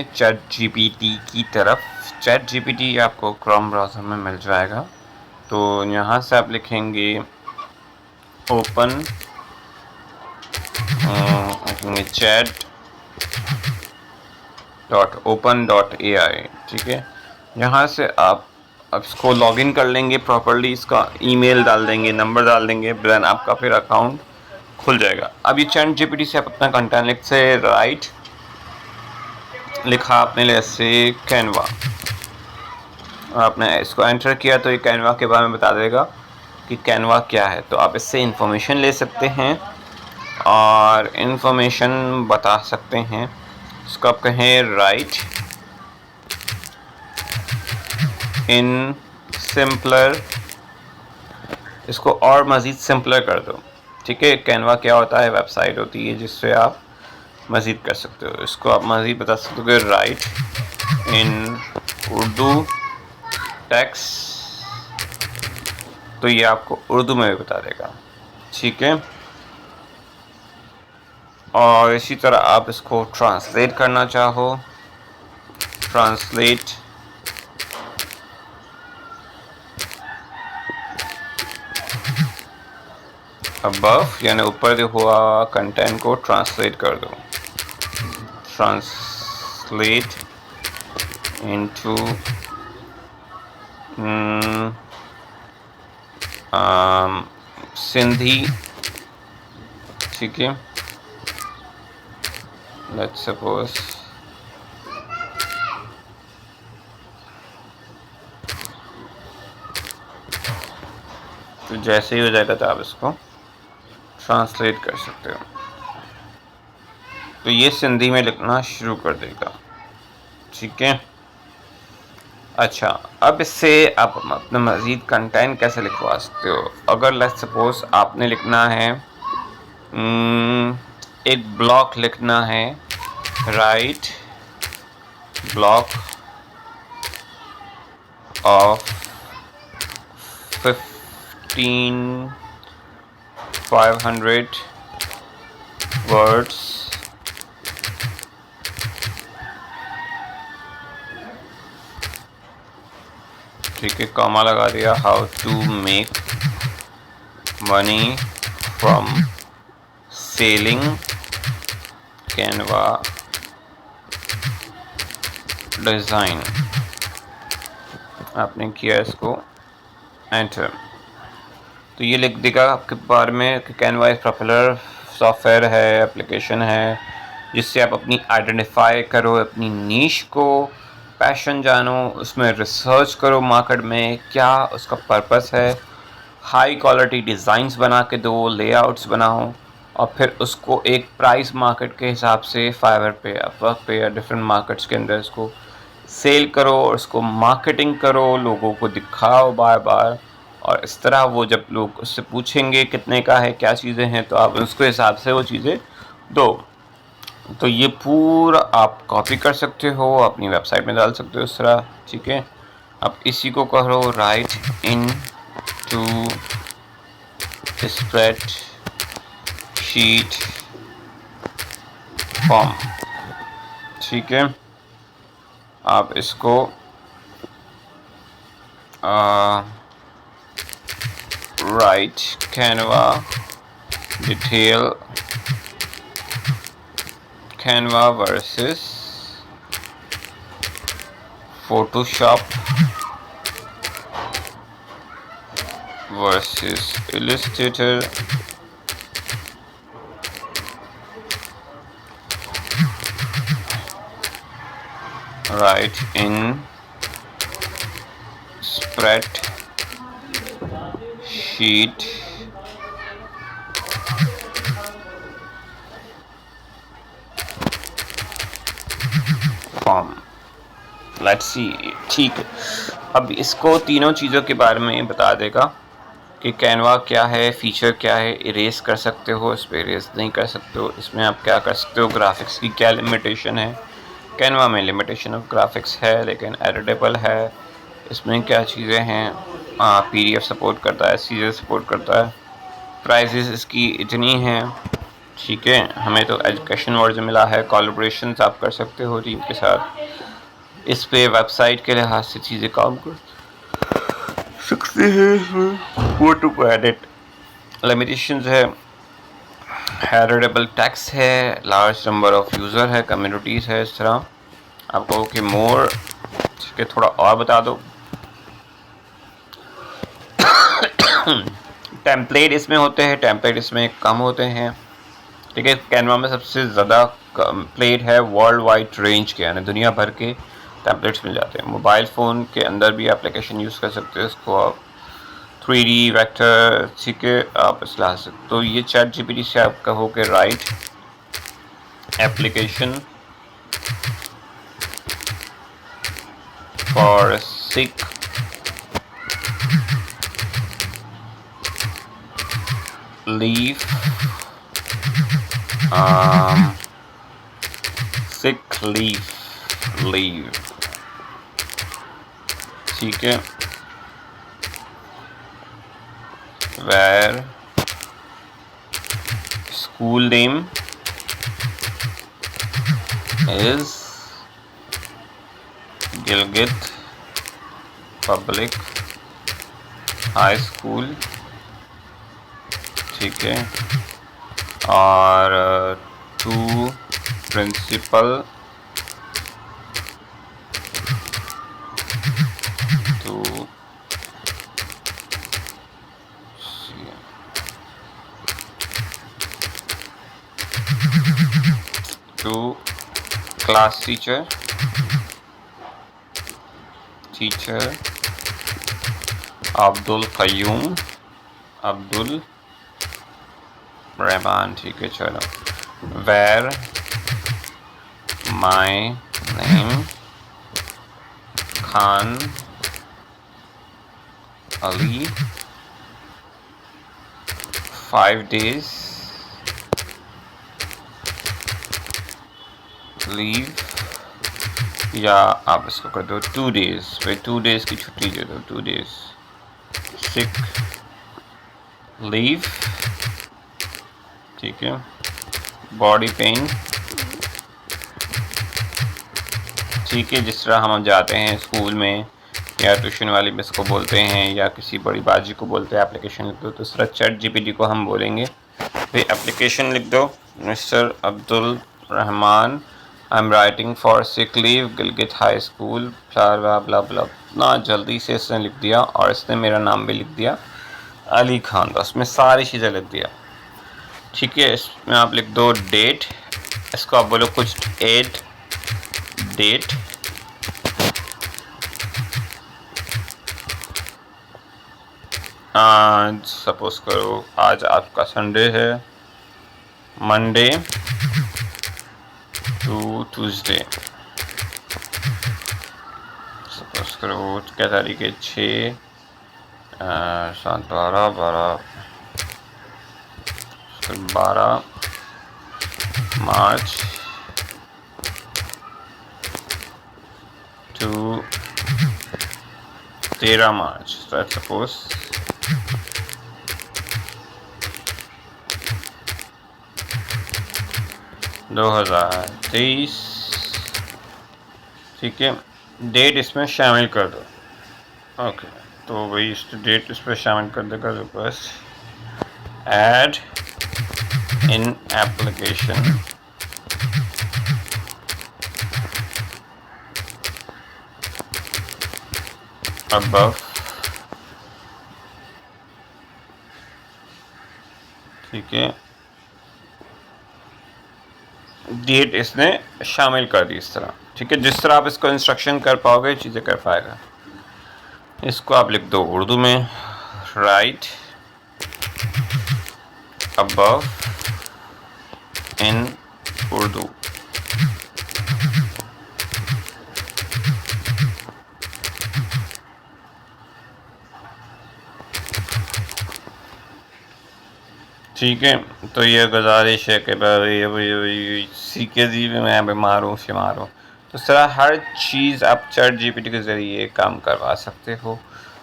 हैं chat GPT की तरफ। चैट जीपीटी आपको क्रोम ब्राउज़र में मिल जाएगा। तो यहाँ से आप लिखेंगे ओपन chat.open.ai, ठीक है। यहाँ से आप अब इसको लॉगिन कर लेंगे प्रॉपर्ली, इसका ईमेल डाल देंगे, नंबर डाल देंगे, देन आपका फिर अकाउंट खुल जाएगा। अब ये चैट जीपीटी से आप अपना कंटेंट लिख से राइट लिखा आपने जैसे कैनवा, आपने इसको एंटर किया तो ये कैनवा के बारे में बता देगा कि कैनवा क्या है। तो आप इससे इंफॉर्मेशन ले सकते हैं और इंफॉर्मेशन बता सकते हैं। इसको आप कहें राइट इन सिंपलर, इसको और मज़ीद सिंपलर कर दो, ठीक है। कैनवा क्या होता है, वेबसाइट होती है जिससे आप मज़ीद कर सकते हो। इसको आप मज़ीद बता सकते हो कि राइट इन उर्दू टेक्स्ट, तो ये आपको उर्दू में भी बता देगा, ठीक है। और इसी तरह आप इसको ट्रांसलेट करना चाहो, ट्रांसलेट अबव, यानी ऊपर हुआ कंटेंट को ट्रांसलेट कर दो, ट्रांसलेट इनटू सिंधी, ठीक है। लेट्स सपोज तो जैसे ही हो जाएगा तो आप इसको ट्रांसलेट कर सकते हो। तो ये सिंधी में लिखना शुरू कर देगा, ठीक है। अच्छा, अब इससे आप अपना मज़ीद कंटेंट कैसे लिखवा सकते हो। अगर लेट्स सपोज आपने लिखना है एक ब्लॉग लिखना है, राइट ब्लॉग ऑफ 1500 वर्ड्स, ठीक है, कॉमा लगा दिया, how to make money from selling Canva design, आपने किया इसको एंटर। तो ये लिख देगा आपके बारे में कि कैनवा एक पॉपुलर सॉफ्टवेयर है, एप्लीकेशन है, जिससे आप अपनी आइडेंटिफाई करो, अपनी नीश को, पैशन जानो, उसमें रिसर्च करो मार्केट में क्या उसका पर्पस है, हाई क्वालिटी डिज़ाइंस बना के दो, लेआउट्स बनाओ और फिर उसको एक प्राइस मार्केट के हिसाब से फाइवर पे, अपवर्क पे या डिफरेंट मार्केट्स के अंदर इसको सेल करो और उसको मार्केटिंग करो, लोगों को दिखाओ बार बार। और इस तरह वो जब लोग उससे पूछेंगे कितने का है, क्या चीज़ें हैं, तो आप उसके हिसाब से वो चीज़ें दो। तो ये पूरा आप कॉपी कर सकते हो, अपनी वेबसाइट में डाल सकते हो इस तरह, ठीक है। अब इसी को करो write in to spreadsheet form, ठीक है। आप इसको write Canva detail Canva versus Photoshop versus Illustrator, write in spreadsheet form, let's see, ठीक है। अब इसको तीनों चीज़ों के बारे में बता देगा कि कैनवा क्या है, फीचर क्या है, इरेज कर सकते हो, इस पर इरेज नहीं कर सकते हो, इसमें आप क्या कर सकते हो, ग्राफिक्स की क्या लिमिटेशन है। कैनवा में लिमिटेशन ऑफ ग्राफिक्स है लेकिन एडिटेबल है। इसमें क्या चीज़ें हैं, PDF सपोर्ट करता है, CJ सपोर्ट करता है। प्राइसेस इसकी इतनी हैं, ठीक है, हमें तो एजुकेशन वर्जन मिला है। कोलैबोरेशन आप कर सकते हो टीम के साथ। इस पे वेबसाइट के लिहाज से चीज़ें काम कर सकते हैं। इसमें फोटो को एडिट लिमिटेशंस है, हेडरेबल टैक्स है, लार्ज नंबर ऑफ यूज़र है, कम्युनिटीज़ है। इस तरह आप कहो कि मोर के थोड़ा और बता दो। टेम्पलेट इसमें होते हैं, टेम्पलेट इसमें कम होते हैं। ठीक है, कैनवा में सबसे ज़्यादा टेम्पलेट है वर्ल्ड वाइड रेंज के, यानी दुनिया भर के टेम्पलेट्स मिल जाते हैं। मोबाइल फ़ोन के अंदर भी एप्लीकेशन यूज़ कर सकते हैं इसको आप, 3D वेक्टर। ठीक है, आप इस लिहाज से तो ये चैट जीपीटी से आप कहो कि right application for sick leave, sick leave. ठीक है, where school name is Gilgit Public High School। ठीक है, और to principal to class teacher Abdul Qayyum Abdul Rahman. ठीक है, चलो where my name Khan Ali 5 days leave, या आप इसको कर दो 2 days, भाई 2 days की छुट्टी दे दो, 2 days सिक लीव। ठीक है, बॉडी पेन। ठीक है, जिस तरह हम जाते हैं स्कूल में या ट्यूशन वाली मिस को बोलते हैं या किसी बड़ी बाजी को बोलते हैं एप्लीकेशन लिख दो, तो इस तरह चैट जीपीटी को हम बोलेंगे भाई एप्लीकेशन लिख दो, mister Abdul Rahman I am writing for sick leave Gilgit high school blah blah blah. ना जल्दी से इसने लिख दिया, और इसने मेरा नाम भी लिख दिया अली खान, बस मैं सारी चीज़ें लिख दिया। ठीक है, इसमें आप लिख दो डेट, इसको आप बोलो कुछ एड डेट, आज सपोज करो आज आपका संडे है, मंडे टू ट्यूसडे। सपोज करो क्या तारीख है, 6 7 12 मार्च टू 13 मार्च। सपोज दो 2023। ठीक है, डेट इसमें शामिल कर दो। ओके, तो भाई इस डेट इस पर शामिल कर देगा request add in application above. ठीक है, डेट इसने शामिल कर दी इस तरह। ठीक है, जिस तरह आप इसको इंस्ट्रक्शन कर पाओगे चीज़ें कर पाएगा। इसको आप लिख दो उर्दू में, राइट अबव इन उर्दू। ठीक है, तो ये गुजारिश है कि भाई सीखे जी मैं बीमार हूँ शिमार हूँ, तो इस तरह हर चीज़ आप चैट जीपीटी के ज़रिए काम करवा सकते हो।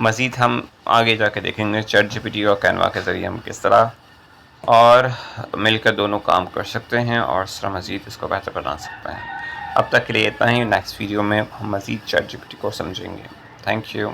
मज़ीद हम आगे जाके देखेंगे चैट जीपीटी और कैनवा के ज़रिए हम किस तरह और मिलकर दोनों काम कर सकते हैं और इस तरह मज़ीद इसको बेहतर बना सकते हैं। अब तक के लिए इतना ही। नेक्स्ट वीडियो में हम मज़ीद ChatGPT को समझेंगे। Thank you.